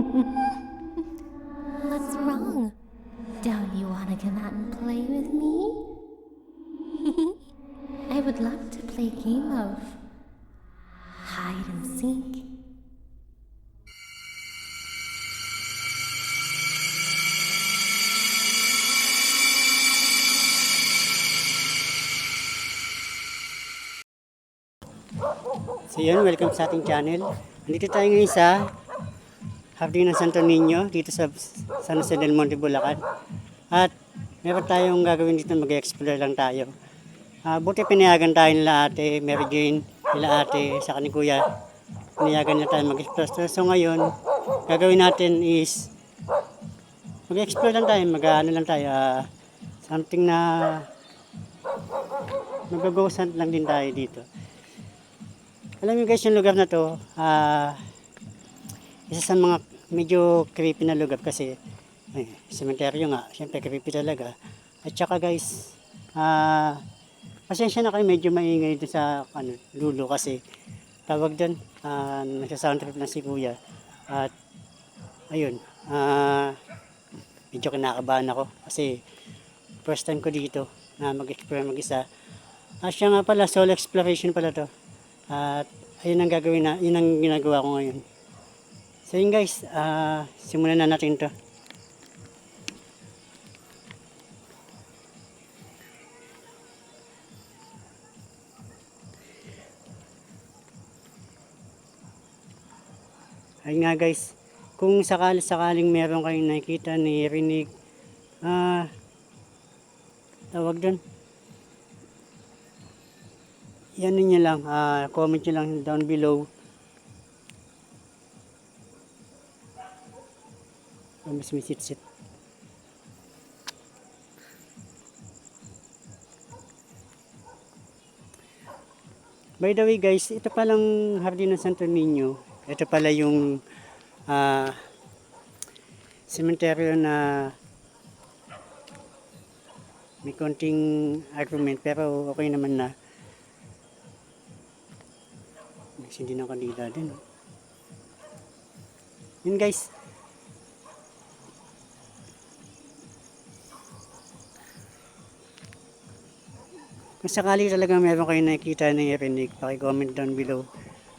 What's wrong? Don't you want to come out and play with me? I would love to play a game of hide and seek. So yun, welcome sa ating channel. Nandito tayo ngayon sa Hardin ng Santo Niño, dito sa San Jose del Monte, Bulacan. At meron tayong gagawin dito, mag-explore lang tayo. Buti pinayagan tayo nila ate, Mary Jane, nila ate, sa ni kuya. Pinayagan nila tayo mag-explore. So ngayon, gagawin natin is mag-explore lang tayo, mag-ano lang tayo, something na mag-go lang din tayo dito. Alam niyo guys, yung lugar na to, isa sa mga medyo creepy na lugar kasi sementeryo nga, syempre creepy talaga. At saka guys, pasensya na kayo, medyo maingay dun sa lulo kasi tawag doon, nagsa-sound trip na si kuya. At ayun, medyo kinakabahan ako kasi first time ko dito na mag-explore mag-isa. Siya nga pala, solo exploration pala to. At ayun ang gagawin na, yun ang ginagawa ko ngayon. So yun guys, simulan na natin to. Ayun nga guys, kung sakaling meron kayong nakikita, narinig, tawag doon, yan ninyo lang, comment nyo lang down below. Mas may sit-sit. By the way guys, ito palang Hardin ng Santo Niño. Ito pala yung sementeryo na may konting argument pero okay naman na. Hindi na kanila din. Yun guys. Kung sakali talaga meron kayo nakikita na narinig, paki-comment down below.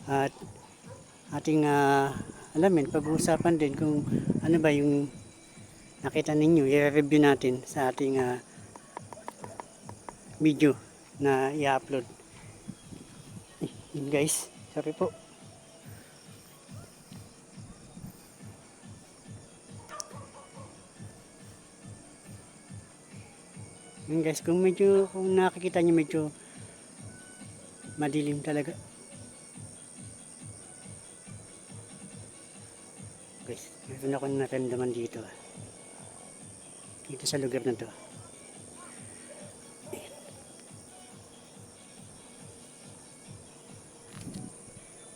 At ating alamin, pag-uusapan din kung ano ba yung nakita ninyo, i-review natin sa ating video na i-upload. Yun guys, sorry po. Yun guys, kung nakikita nyo medyo madilim talaga. Guys, meron ako naramdaman dito. Dito sa lugar na to.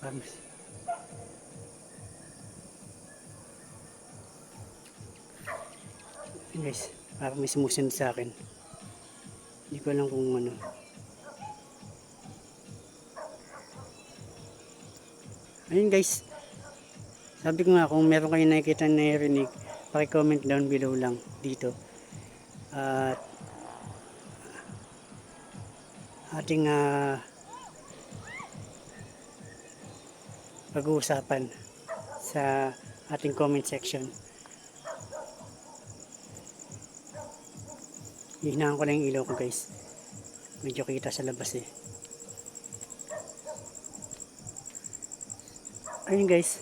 Vamos. Yun guys, parang may sumusunod sa akin. Hindi ko alam kung ano. Ayun guys, sabi ko nga, kung meron kayo nakikita na narinig, paki-comment down below lang dito. At ating pag-uusapan sa ating comment section. Hihinahan ko lang yung ilaw ko guys. Medyo kita sa labas eh. Ayun guys.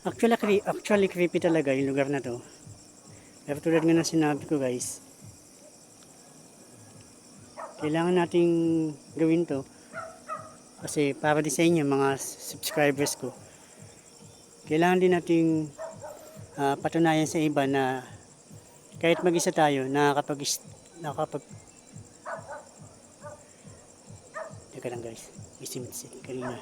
Actually creepy talaga yung lugar na to. Pero tulad nga ng sinabi ko guys, kailangan nating gawin to kasi para din sa inyo mga subscribers ko. Kailangan din nating patunayan sa iba na kahit mag-isa tayo, teka lang guys, isimit kanina.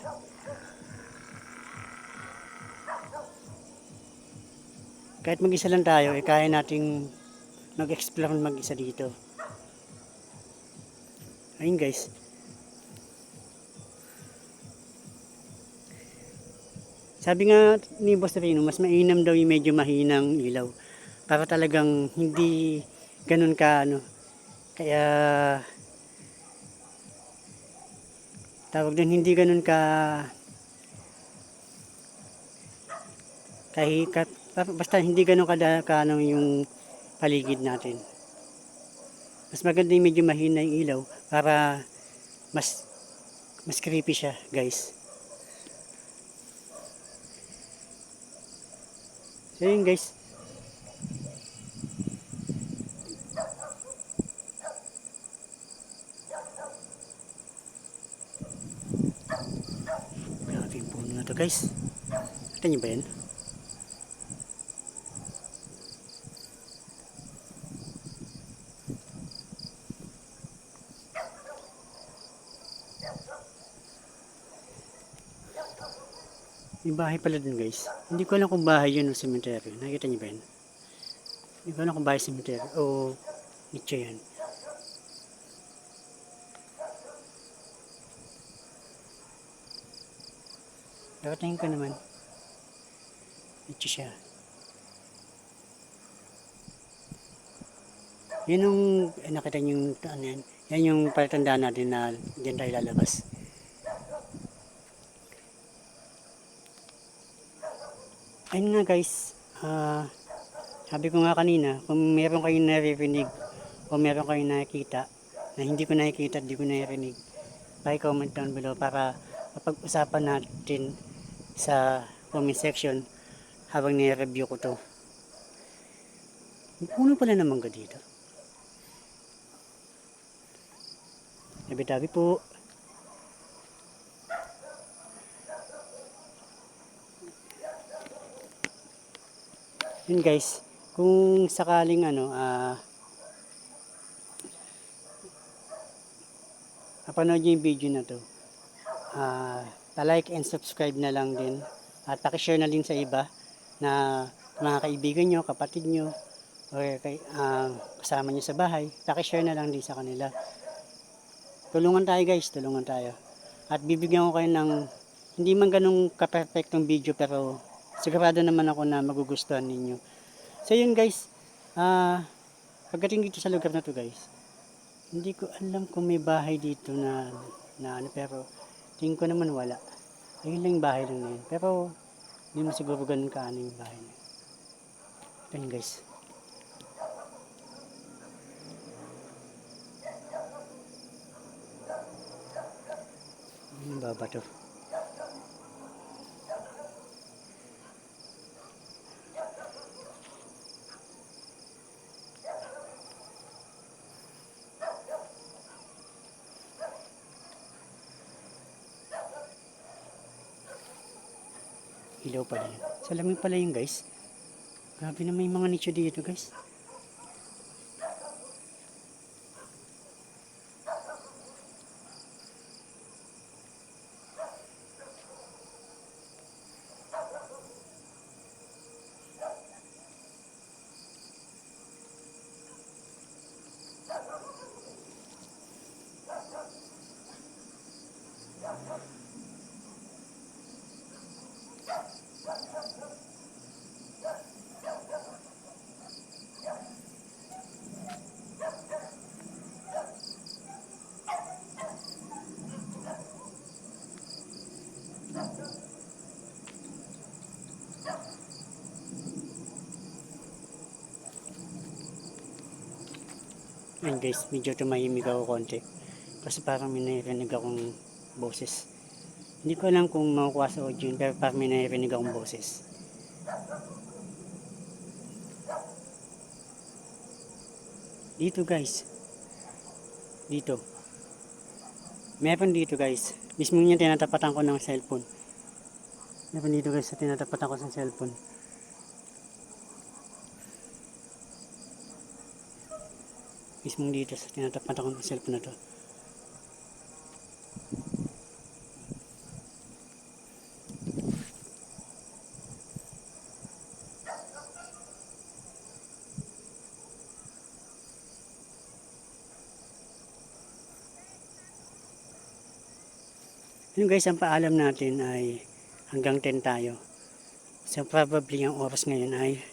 Kahit mag-isa lang tayo, kaya nating mag-explore mag-isa dito. Ayun guys. Sabi nga ni Boss Rino, mas mainam daw yung medyo mahinang ilaw. Para talagang hindi ganun ka ano. Kaya tawag din hindi ganun ka kahikat. Basta hindi ganun ka ano yung paligid natin. Mas maganda yung medyo mahina yung ilaw para mas mas creepy siya, guys. So yun guys. Grabe yung puno na to guys. Kita niyo ba yan? May bahay pala dun guys. Hindi ko alam kung bahay yun o cemetery. Nakikita niyo ba yan? Hindi ko alam kung bahay cemetery o nicho yan. Nakatingin ko naman. Nicho siya. Yan yung nakita niyo yung ano yan. Yan yung palatandaan natin na diyan tayo lalabas. Ayun nga guys. Sabi ko nga kanina, kung meron kayong naririnig o meron kayong nakikita na hindi ko nakikita at hindi ko naririnig, paki-comment down below para mapag-usapan natin sa comment section habang nire-review ko to. May puno pala naman ka dito. Tabi-tabi po. Yun guys, kung sakaling napanood nyo yung video na to, pa-like and subscribe na lang din at paki-share na din sa iba na mga kaibigan nyo, kapatid nyo o kasama nyo sa bahay, paki-share na lang din sa kanila. Tulungan tayo guys, tulungan tayo. At bibigyan ko kayo ng hindi man ganun ka-perfectong video pero sigurado naman ako na magugustuhan ninyo. So yun guys, pagdating dito sa lugar na to guys, hindi ko alam kung may bahay dito na ano pero tingin ko naman wala. Ayun lang yung bahay lang na yun. Pero hindi mo siguro ganun kaano yung bahay na yun. Ito yun guys. Yung baba to. Ilaw pala yun. Salamin pala yun guys. Grabe na may mga nicho dito guys. Ayun guys, medyo tumahimik ako konti. Kasi parang may narinig akong boses. Hindi ko alam kung makukuha sa audio pero parang may narinig akong boses. Dito guys. Dito. Meron dito guys. Mismo niya tinatapatan ko ng cellphone. Meron dito guys sa tinatapatan ko sa cellphone. Mismo dito sa tinatapatan ko ng cellphone na to. Yun guys, ang paalam natin ay hanggang 10 tayo. So probably ang oras ngayon ay,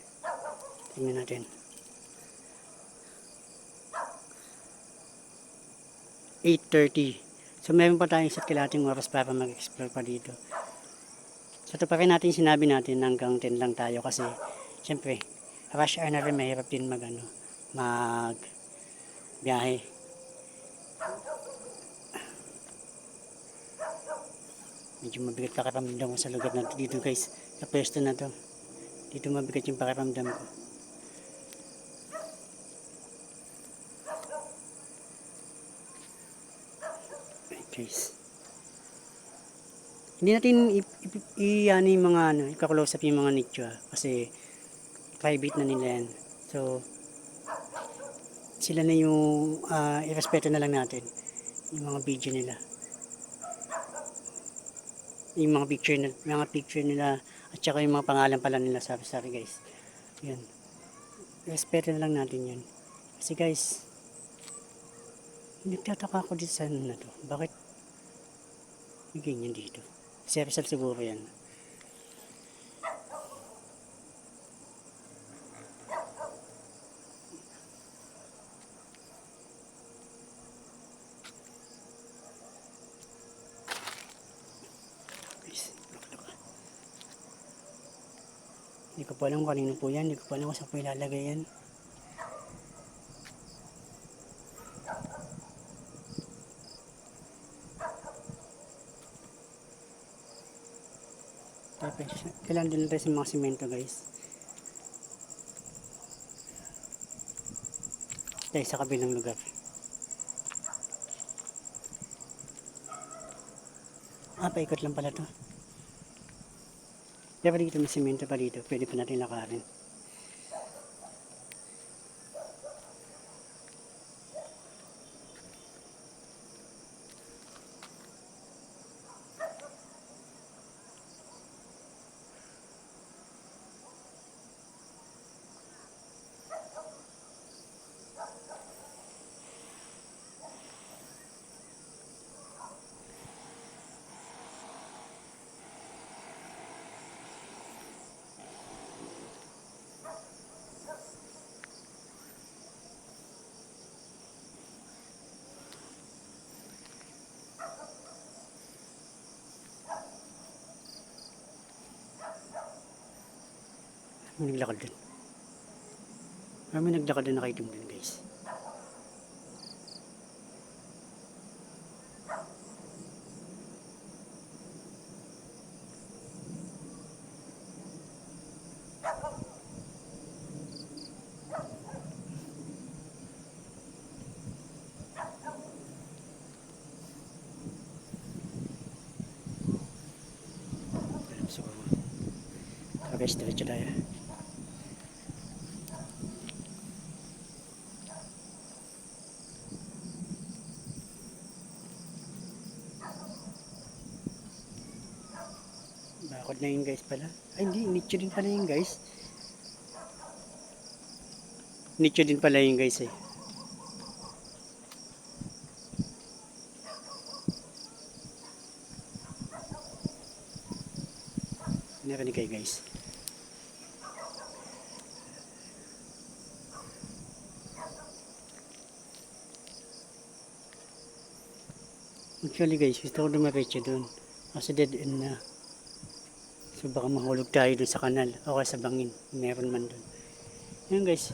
tingnan natin, 8:30. So meron pa tayong isa't kalahating oras para mag-explore pa dito. So ito pa rin natin sinabi natin hanggang 10 lang tayo kasi syempre rush hour na rin, mahirap din mag biyahe. Medyo mabigat pakiramdam ko sa lugar na dito guys, sa pwesto na to. Dito mabigat yung pakiramdam ko. Okay, guys. Hindi natin i-ano yung mga i-close up yung mga nicho kasi private na nila yan. So sila na yung i-respeto na lang natin yung mga video nila. Yung mga picture nila at saka yung mga pangalan pala nila sabi guys. Yan. Respeto na lang natin yan. Kasi guys, nagtataka ako dito sa ano na to. Bakit may ganyan dito? Seriously siguro yan. Hindi ko pa alam kung kanino po yan. Hindi ko pa alam kung saan po ilalagay yan. Kailangan din natin sa mga simento guys. Tayo sa kabilang lugar. Paikot lang pala to. Pero dito may simento pa dito. Pwede pa natin lakarin. May naglakad din. May naglakad din na kayo din guys. So, guys, diretso tayo. Bakod na yun guys pala. Ay hindi, nicho din pala yun guys. Nicho din pala yun guys eh. Narinig kayo guys. Actually guys, gusto ko dumiretso doon. Kasi dead end na. So baka mahulog tayo dun sa kanal o kaya sa bangin. Meron man dun. Yun guys,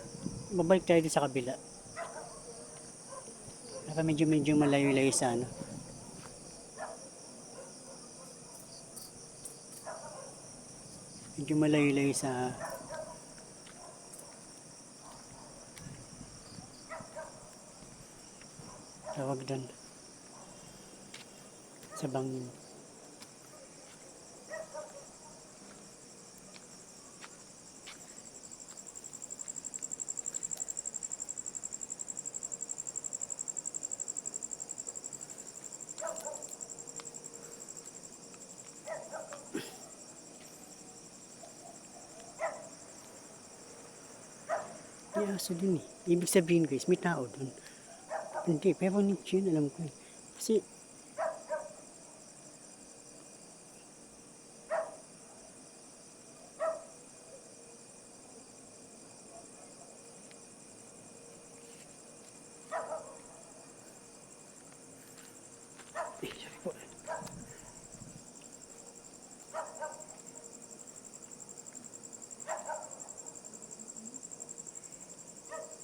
babalik tayo dun sa kabila. Baka medyo malayo-layo sa ano. Medyo malayo-layo sa tawag dun. Sa bangin. May aso dun eh. Ibig sabihin guys, may tao dun. Hindi, pero niche yun, alam ko eh. Kasi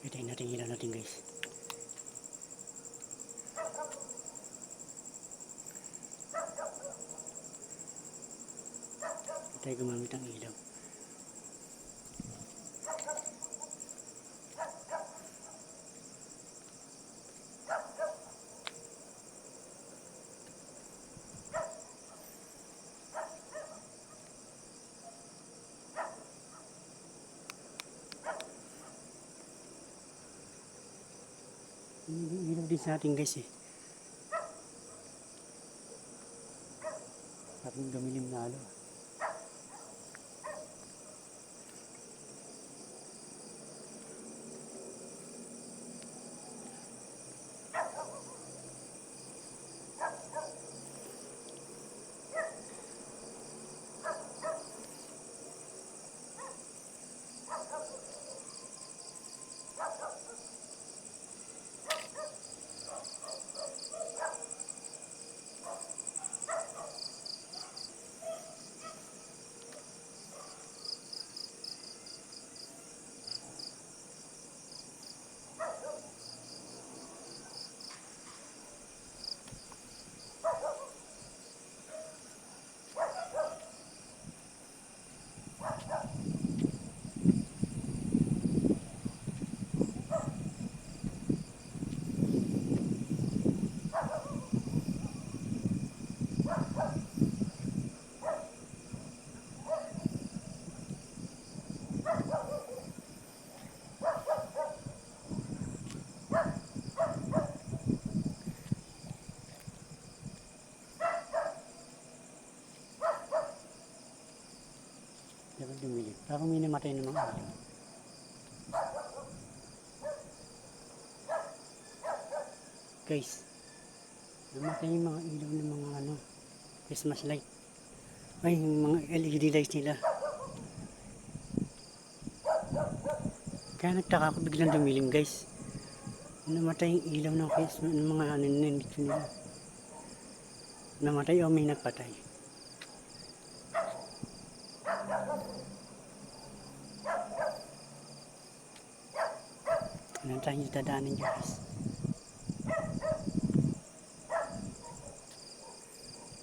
Patayin natin ilaw natin guys. Tayo gumamit ang ilaw. Ilaw din sa atin guys eh. Parang dumilim na alo. Dapat dumilim. Parang may namatay ng mga ilaw. Guys, namatay yung mga ilaw ng mga Christmas light. Ay, yung mga LED lights nila. Kaya nagtaka ako biglang dumilim guys. Namatay yung ilaw ng Christmas ng mga nito nila. Namatay o may nagpatay. Ano tayo dadaanin guys?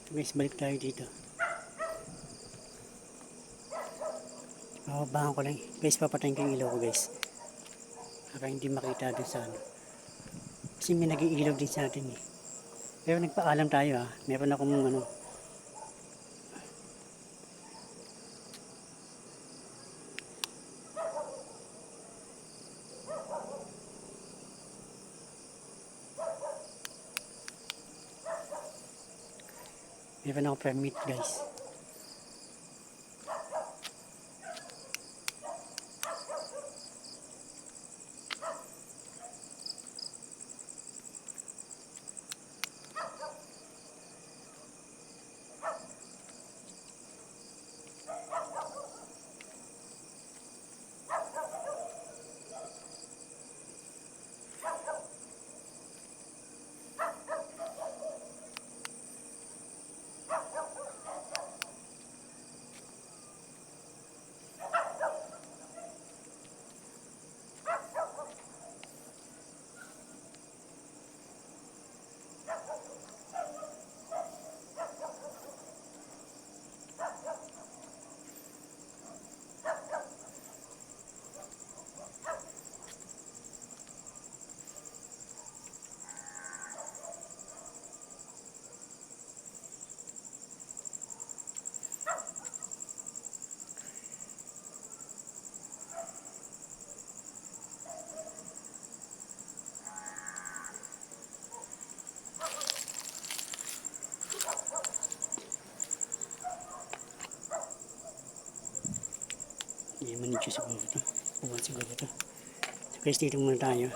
Guys, balik tayo dito. Babahan ko lang. Guys, papatayin ko yung ilaw ko guys. Para hindi makita doon sa Kasi may nag-iilaw din sa atin eh. Pero nagpaalam tayo Meron akong Meron akong permit guys. Hindi man siguro ito. Puwan siguro ito. So guys, dito muna tayo.